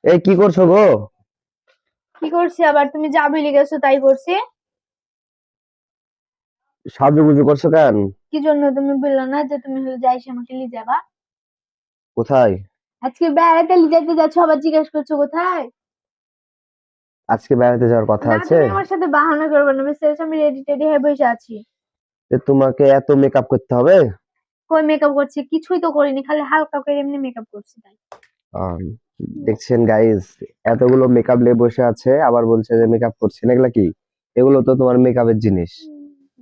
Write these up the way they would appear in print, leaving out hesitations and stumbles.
এই কি করছো গো? কি করছি আবার? তুমি যা ভুলে গেছো তাই করছি। সাজুগুজু করছো কেন? কি জন্য তুমি বললো না যে তুমি হলো যাইস আমাকে নিয়ে যাবা? কোথায়? আজকে বেড়াতে নিয়ে যেতে যাচ্ছ, আবার জিজ্ঞেস করছো কোথায়। আজকে বেড়াতে যাওয়ার কথা না, আছে? তুমি আমার সাথে বাহানা করবে না, মিস্টার, আমি রেডি টেডি হয়ে বসে আছি। যে তোমাকে এত মেকআপ করতে হবে? কই মেকআপ করছি? কিছুই তো করিনি, খালি হালকা করে এমনি মেকআপ করছি তাই। আম, দেখছেন গাইস, এতগুলো মেকআপ নিয়ে বসে আছে আবার বলছে যে মেকআপ করছেন, এগুলা কি? এগুলো তো তোমার মেকআপের জিনিস।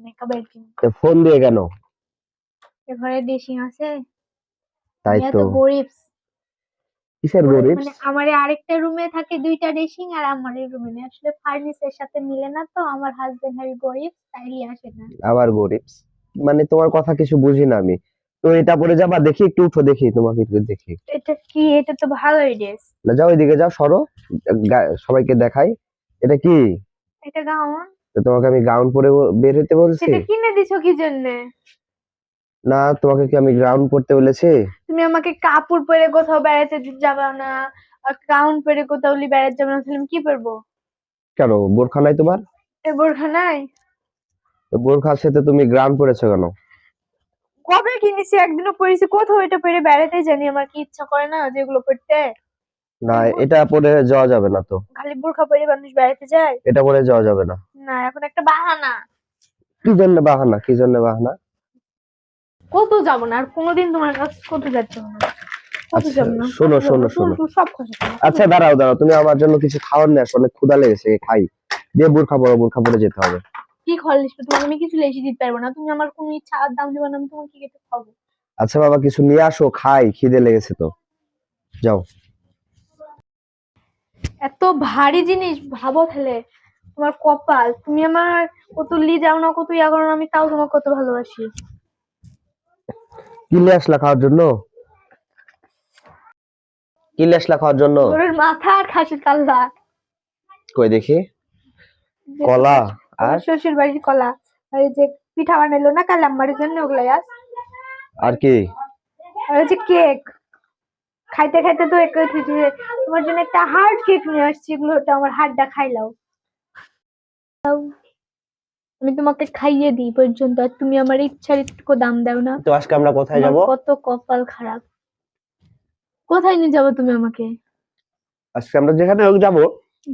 মেকআপের কি? তো ফোন দিয়ে কেন? এ ঘরে ড্রেসিং আছে? তাই আমি এত তো। গরিব। কিসের গরিবস? মানে আমার আরেকটা রুমে থাকে দুইটা ড্রেসিং, আর আমার এই রুমে নেই। আসলে ফার্নিচারের সাথে মিলে না, তো আমার হাজবেন্ড হেবি গরিব, তাই নিয়ে আসে না। আবার গরিবস? মানে তোমার কথা কিছু বুঝি না আমি। তো এটা পরে যাবা, দেখি একটু উঠো, দেখি তোমাকে একটু দেখি। এটা কি? এটা তো ভালোই ড্রেস। না, যাও ওইদিকে যাও, সরো। সবাইকে দেখাই। এটা কি? এটা গাউন। তো তোমাকে আমি গাউন পরে বের হতে বলছি? সেটা কিনে দিছো কি জন্য? না, তোমাকে কি আমি গাউন পরতে বলেছি? তুমি আমাকে কাপড় পরে কোথাও বেড়াতে যাবা না, আর গাউন পরে কোথাও বেড়াতে যাবে না, তাহলে আমি কি পরবো? কেন, বোরখা নাই তোমার? এ বোরখা নাই? তো বোরখার সাথে তুমি গাউন পরেছো কেন? কবে কিনেছি? একদিনও পরেছি? কোথাও এটা পরে বেড়াতে জানি, আমার কি ইচ্ছা করে না যেগুলো পরতে। না, খালি এটা পরে যাওয়া যাবে না তো। খালি বোরখা পরে মানুষ বেড়াতে যায়? এটা পরে যাওয়া যাবে না। না, এখন একটা বাহানা। কি জন্য বাহানা, কি জন্য বাহানা? কত যাবো না, আর কোনোদিন তোমার কাছে কত যাচ্ছে না। কত আচ্ছা, যাবো না, কত শোনো যাবো শোনো না, শোনো। সব কথা শোনো, কত আচ্ছা, যাবো না। দাঁড়াও দাঁড়াও, তুমি আমার জন্য কিছু খাওয়ার নিয়ে আসো, অনেক ক্ষুধা লেগেছে, খাই। দিয়ে বোরখা পরো, বোরখা পরে যেতে হবে। কি খাওয়ার লিস্ট? তোমাকে আমি কিছু লেশি দিতে পারবো না, তুমি আমার কোনো ইচ্ছা আর দাম দিবে না, আমি তোমাকে কি খেতে খাবো? আচ্ছা বাবা, কিছু নিয়ে আসো, খাই, খিদে লেগেছে তো। যাও। এত ভারী জিনিস ভাবো তাহলে। তোমার কপাল, তুমি আমার কত যাও না, কত ইয়া করো না, আমি তাও তোমাকে কত ভালোবাসি। কি নিয়ে আসলা খাওয়ার জন্য? কি নিয়ে আসলা খাওয়ার জন্য? গরুর মাথা আর খাসির কাল্লা। কই দেখি। যে কলা। তোমার আর? শ্বশুর বাড়ির কলা। আর এই যে পিঠা বানাইলো না কাল আমার জন্য, ওগুলাই আস। আর কি? আর এই যে কেক। খাইতে খাইতে তো এক তোমার জন্য একটা হার্ড কেক নিয়ে আসছি, এগুলো হচ্ছে আমার হাড়টা খাইলাও। আমি তোমাকে খাইয়ে দিই পর্যন্ত, আর তুমি আমার ইচ্ছার একটু দাম দাও না। তো আজকে আমরা কোথায় আমার যাব? কত কপাল খারাপ। কোথায় নিয়ে যাবো তুমি আমাকে? আজকে আমরা যেখানে হোক যাবো,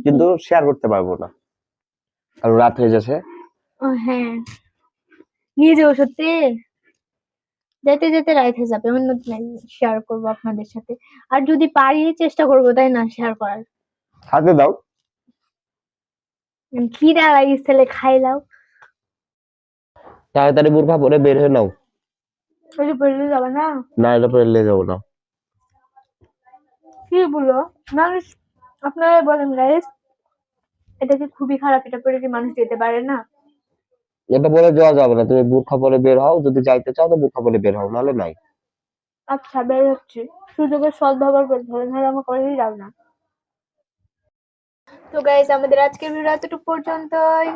কিন্তু শেয়ার করতে পারবো না, কারণ রাত হয়ে যাচ্ছে। ও হ্যাঁ, নিয়ে যাবো সত্যি। যেতে যেতে রাইত হয়ে যাবে, অন্য শেয়ার করবো আপনাদের সাথে। আর যদি পারি চেষ্টা করবো, তাই না, শেয়ার করার। হাতে দাও। খিদা লাগিস খাইলাও। তাড়াতাড়ি বোরখা পরে বের হয়ে নাও। ওই যে বললে যাবে না? না, এটা পরে নিয়ে যাবো না। কি বলো মানুষ? আপনারা বলেন গাইস, এটা কি খুবই খারাপ? এটা পরে কি মানুষ যেতে পারে না? এটা পরে যাওয়া যাবে না, তুমি বোরখা পরে বের হও, যদি যাইতে চাও তো বোরখা পরে বের হও, নাহলে নাই। আচ্ছা, বের হচ্ছে। সুযোগের সদ্ব্যবহার করে ধরে ধরে আমার করেই যাও না। তো গাইস, আমাদের আজকের ভিডিও এতটুকু পর্যন্তই।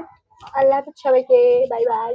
আল্লাহ হাফেজ সবাইকে। Bye bye.